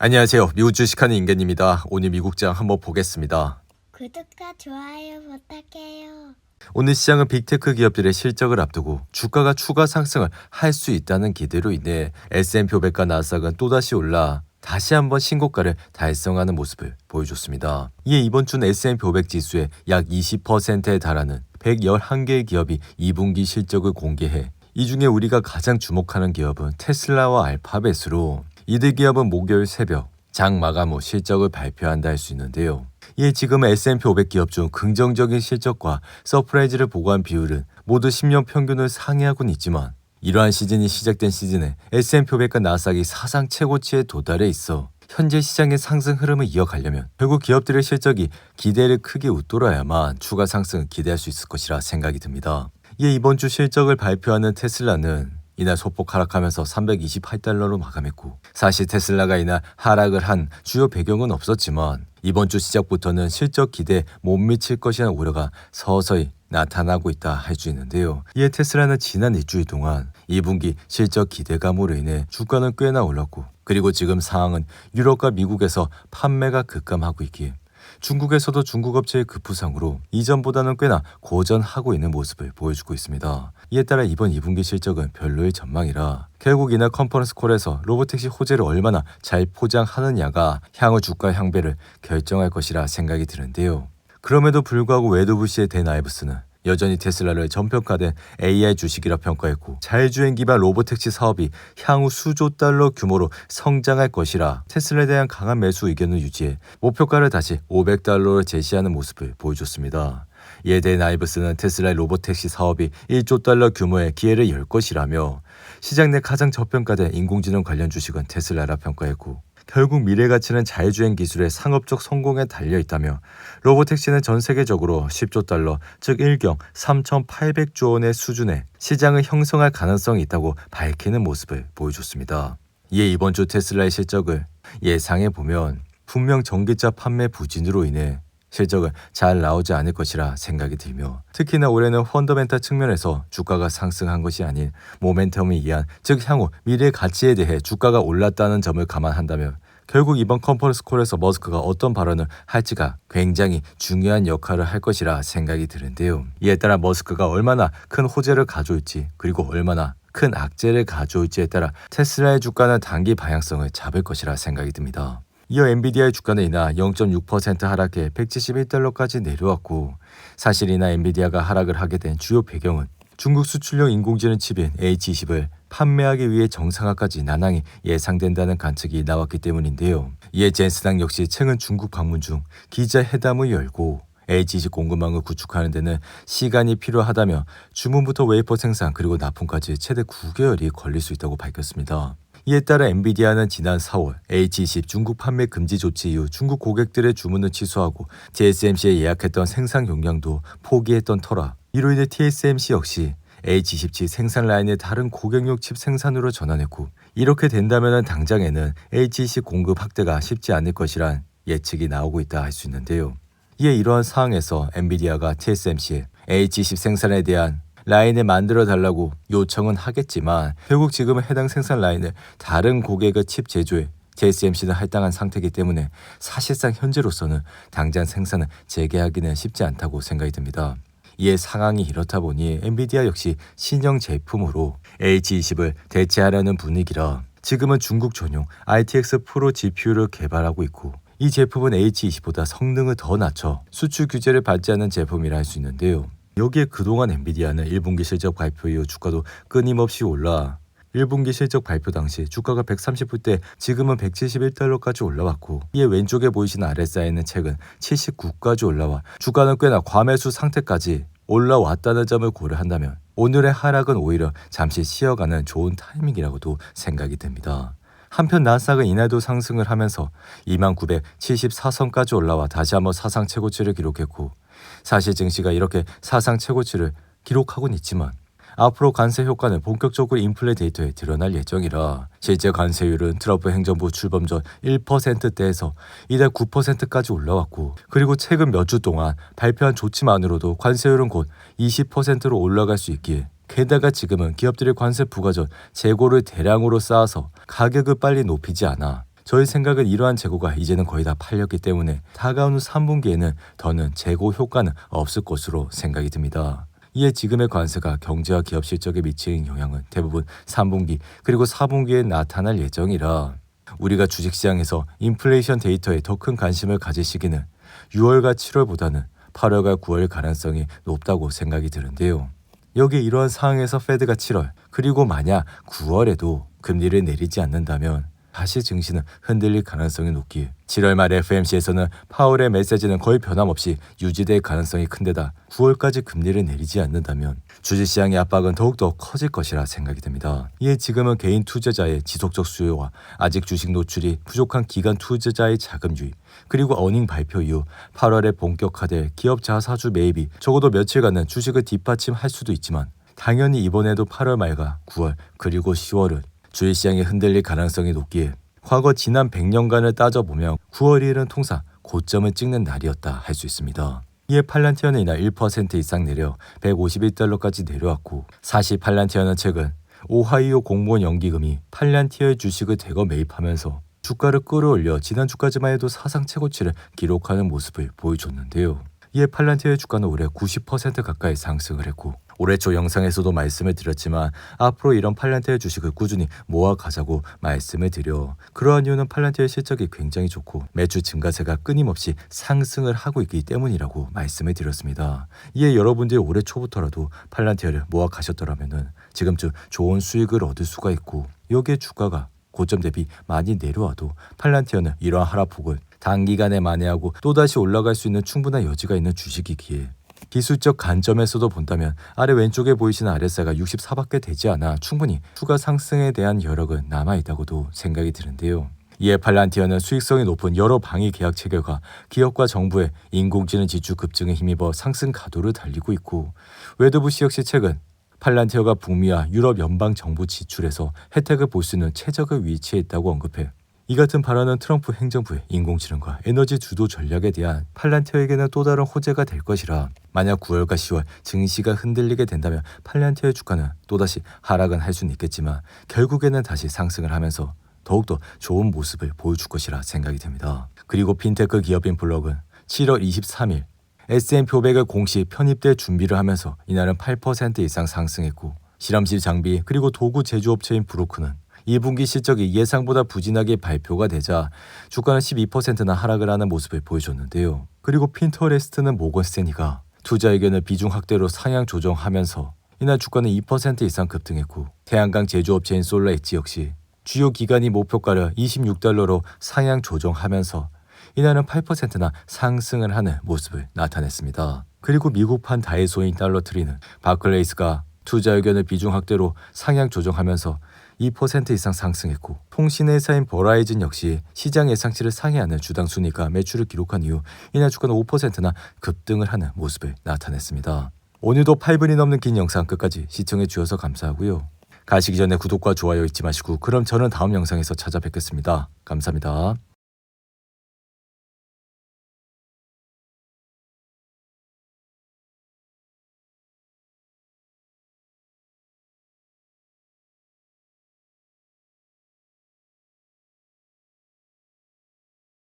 안녕하세요. 미국 주식하는 임견입니다. 오늘 미국장 한번 보겠습니다. 구독과 좋아요 부탁해요. 오늘 시장은 빅테크 기업들의 실적을 앞두고 주가가 추가 상승을 할 수 있다는 기대로 인해 S&P 500과 나스닥은 또다시 올라 다시 한번 신고가를 달성하는 모습을 보여줬습니다. 이에 이번 주는 S&P 500 지수의 약 20%에 달하는 111개의 기업이 2분기 실적을 공개해 이 중에 우리가 가장 주목하는 기업은 테슬라와 알파벳으로 이들 기업은 목요일 새벽 장 마감 후 실적을 발표한다 할 수 있는데요. 이에 지금 S&P 500 기업 중 긍정적인 실적과 서프라이즈를 보고한 비율은 모두 10년 평균을 상회하고는 있지만 이러한 시즌이 시작된 시즌에 S&P 500과 나스닥이 사상 최고치에 도달해 있어 현재 시장의 상승 흐름을 이어가려면 결국 기업들의 실적이 기대를 크게 웃돌아야만 추가 상승을 기대할 수 있을 것이라 생각이 듭니다. 이에 이번 주 실적을 발표하는 테슬라는 이날 소폭 하락하면서 328달러로 마감했고, 사실 테슬라가 이날 하락을 한 주요 배경은 없었지만 이번 주 시작부터는 실적 기대에 못 미칠 것이라는 우려가 서서히 나타나고 있다 할 수 있는데요. 이에 테슬라는 지난 일주일 동안 2분기 실적 기대감으로 인해 주가는 꽤나 올랐고, 그리고 지금 상황은 유럽과 미국에서 판매가 급감하고 있기에 중국에서도 중국 업체의 급부상으로 이전보다는 꽤나 고전하고 있는 모습을 보여주고 있습니다. 이에 따라 이번 2분기 실적은 별로의 전망이라 결국 이날 컨퍼런스 콜에서 로보택시 호재를 얼마나 잘 포장하느냐가 향후 주가 향배를 결정할 것이라 생각이 드는데요. 그럼에도 불구하고 웨드부시의 댄 아이브스는 여전히 테슬라를 전평가된 AI 주식이라 평가했고, 자율주행 기반 로보택시 사업이 향후 수조 달러 규모로 성장할 것이라 테슬라에 대한 강한 매수 의견을 유지해 목표가를 다시 500달러로 제시하는 모습을 보여줬습니다. 이에 대해 아이브스는 테슬라의 로보택시 사업이 1조 달러 규모의 기회를 열 것이라며 시장 내 가장 저평가된 인공지능 관련 주식은 테슬라라 평가했고, 결국 미래 가치는 자율주행 기술의 상업적 성공에 달려있다며 로보택시는 전 세계적으로 10조 달러, 즉 1경 3,800조 원의 수준의 시장을 형성할 가능성이 있다고 밝히는 모습을 보여줬습니다. 이에 이번 주 테슬라의 실적을 예상해보면 분명 전기차 판매 부진으로 인해 실적은 잘 나오지 않을 것이라 생각이 들며, 특히나 올해는 펀더멘탈 측면에서 주가가 상승한 것이 아닌 모멘텀에 의한, 즉 향후 미래 가치에 대해 주가가 올랐다는 점을 감안한다면 결국 이번 컨퍼런스 콜에서 머스크가 어떤 발언을 할지가 굉장히 중요한 역할을 할 것이라 생각이 드는데요. 이에 따라 머스크가 얼마나 큰 호재를 가져올지, 그리고 얼마나 큰 악재를 가져올지에 따라 테슬라의 주가는 단기 방향성을 잡을 것이라 생각이 듭니다. 이어 엔비디아의 주가는 이날 0.6% 하락해 171달러까지 내려왔고, 사실 이날 엔비디아가 하락을 하게 된 주요 배경은 중국 수출용 인공지능 칩인 H20을 판매하기 위해 정상화까지 난항이 예상된다는 관측이 나왔기 때문인데요. 이에 젠스당 역시 최근 중국 방문 중 기자회담을 열고 H20 공급망을 구축하는 데는 시간이 필요하다며 주문부터 웨이퍼 생산 그리고 납품까지 최대 9개월이 걸릴 수 있다고 밝혔습니다. 이에 따라 엔비디아는 지난 4월 H20 중국 판매 금지 조치 이후 중국 고객들의 주문을 취소하고 TSMC에 예약했던 생산 용량도 포기했던 터라, 이로 인해 TSMC 역시 H20 칩 생산 라인을 다른 고객용 칩 생산으로 전환했고, 이렇게 된다면 당장에는 H20 공급 확대가 쉽지 않을 것이란 예측이 나오고 있다 할 수 있는데요. 이에 이러한 상황에서 엔비디아가 TSMC에 H20 생산에 대한 라인을 만들어 달라고 요청은 하겠지만 결국 지금은 해당 생산 라인을 다른 고객의 칩 제조에 TSMC는 할당한 상태이기 때문에 사실상 현재로서는 당장 생산을 재개하기는 쉽지 않다고 생각이 듭니다. 이에 상황이 이렇다 보니 엔비디아 역시 신형 제품으로 H20을 대체하려는 분위기라 지금은 중국 전용 RTX 프로 GPU를 개발하고 있고, 이 제품은 H20보다 성능을 더 낮춰 수출 규제를 받지 않는 제품이라 할 수 있는데요. 여기에 그동안 엔비디아는 1분기 실적 발표 이후 주가도 끊임없이 올라 1분기 실적 발표 당시 주가가 130불대 지금은 171달러까지 올라왔고, 이에 왼쪽에 보이시는 RSI는 최근 79까지 올라와 주가는 꽤나 과매수 상태까지 올라왔다는 점을 고려한다면 오늘의 하락은 오히려 잠시 쉬어가는 좋은 타이밍이라고도 생각이 됩니다. 한편 나스닥은 이날도 상승을 하면서 2974선까지 올라와 다시 한번 사상 최고치를 기록했고, 사실 증시가 이렇게 사상 최고치를 기록하고는 있지만 앞으로 관세 효과는 본격적으로 인플레 데이터에 드러날 예정이라 실제 관세율은 트럼프 행정부 출범 전 1%대에서 이달 9%까지 올라왔고, 그리고 최근 몇 주 동안 발표한 조치만으로도 관세율은 곧 20%로 올라갈 수 있기에, 게다가 지금은 기업들의 관세 부과 전 재고를 대량으로 쌓아서 가격을 빨리 높이지 않아 저희 생각은 이러한 재고가 이제는 거의 다 팔렸기 때문에 다가오는 3분기에는 더는 재고 효과는 없을 것으로 생각이 듭니다. 이에 지금의 관세가 경제와 기업 실적에 미치는 영향은 대부분 3분기 그리고 4분기에 나타날 예정이라 우리가 주식시장에서 인플레이션 데이터에 더 큰 관심을 가질 시기는 6월과 7월보다는 8월과 9월 가능성이 높다고 생각이 드는데요. 여기 이러한 상황에서 페드가 7월 그리고 만약 9월에도 금리를 내리지 않는다면 다시 증시는 흔들릴 가능성이 높기에 7월 말 FMC에서는 파월의 메시지는 거의 변함없이 유지될 가능성이 큰데다 9월까지 금리를 내리지 않는다면 주식시장의 압박은 더욱더 커질 것이라 생각이 됩니다. 이에 지금은 개인 투자자의 지속적 수요와 아직 주식 노출이 부족한 기관 투자자의 자금 유입 그리고 어닝 발표 이후 8월에 본격화될 기업 자사주 매입이 적어도 며칠간은 주식을 뒷받침할 수도 있지만 당연히 이번에도 8월 말과 9월 그리고 10월은 주식시장이 흔들릴 가능성이 높기에 과거 지난 100년간을 따져보면 9월 1일은 통상 고점을 찍는 날이었다 할 수 있습니다. 이에 팔란티어는 이날 1% 이상 내려 151달러까지 내려왔고 사실 팔란티어는 최근 오하이오 공무원 연기금이 팔란티어의 주식을 대거 매입하면서 주가를 끌어올려 지난 주까지만 해도 사상 최고치를 기록하는 모습을 보여줬는데요. 이에 팔란티어의 주가는 올해 90% 가까이 상승을 했고 올해 초 영상에서도 말씀을 드렸지만 앞으로 이런 팔란티어의 주식을 꾸준히 모아가자고 말씀을 드려 그러한 이유는 팔란티어의 실적이 굉장히 좋고 매출 증가세가 끊임없이 상승을 하고 있기 때문이라고 말씀을 드렸습니다. 이에 여러분들이 올해 초부터라도 팔란티어를 모아가셨더라면 지금쯤 좋은 수익을 얻을 수가 있고 여기에 주가가 고점 대비 많이 내려와도 팔란티어는 이러한 하락폭을 단기간에 만회하고 또다시 올라갈 수 있는 충분한 여지가 있는 주식이기에 기술적 관점에서도 본다면 아래 왼쪽에 보이시는 RSI가 64밖에 되지 않아 충분히 추가 상승에 대한 여력은 남아있다고도 생각이 드는데요. 이에 팔란티어는 수익성이 높은 여러 방위 계약 체결과 기업과 정부의 인공지능 지출 급증에 힘입어 상승 가도를 달리고 있고 웨더부시 역시 최근 팔란티어가 북미와 유럽 연방 정부 지출에서 혜택을 볼 수 있는 최적의 위치에 있다고 언급해 이 같은 발언은 트럼프 행정부의 인공지능과 에너지 주도 전략에 대한 팔란티어에게는 또 다른 호재가 될 것이라 만약 9월과 10월 증시가 흔들리게 된다면 팔란티어의 주가는 또다시 하락은 할 수는 있겠지만 결국에는 다시 상승을 하면서 더욱더 좋은 모습을 보여줄 것이라 생각이 됩니다. 그리고 핀테크 기업인 블럭은 7월 23일 S&P 500을 공식 편입될 준비를 하면서 이날은 8% 이상 상승했고 실험실 장비 그리고 도구 제조업체인 브로크는 2분기 실적이 예상보다 부진하게 발표가 되자 주가는 12%나 하락을 하는 모습을 보여줬는데요. 그리고 핀터레스트는 모건 스탠리가 투자 의견을 비중 확대로 상향 조정하면서 이날 주가는 2% 이상 급등했고 태양광 제조업체인 솔라 엣지 역시 주요 기관이 목표가를 26달러로 상향 조정하면서 이날은 8%나 상승을 하는 모습을 나타냈습니다. 그리고 미국판 다이소인 달러트리는 바클레이스가 투자 의견을 비중 확대로 상향 조정하면서 2% 이상 상승했고 통신회사인 버라이즌 역시 시장 예상치를 상회하는 주당 순이익과 매출을 기록한 이후 이날 주가는 5%나 급등을 하는 모습을 나타냈습니다. 오늘도 8분이 넘는 긴 영상 끝까지 시청해 주셔서 감사하고요. 가시기 전에 구독과 좋아요 잊지 마시고 그럼 저는 다음 영상에서 찾아뵙겠습니다. 감사합니다.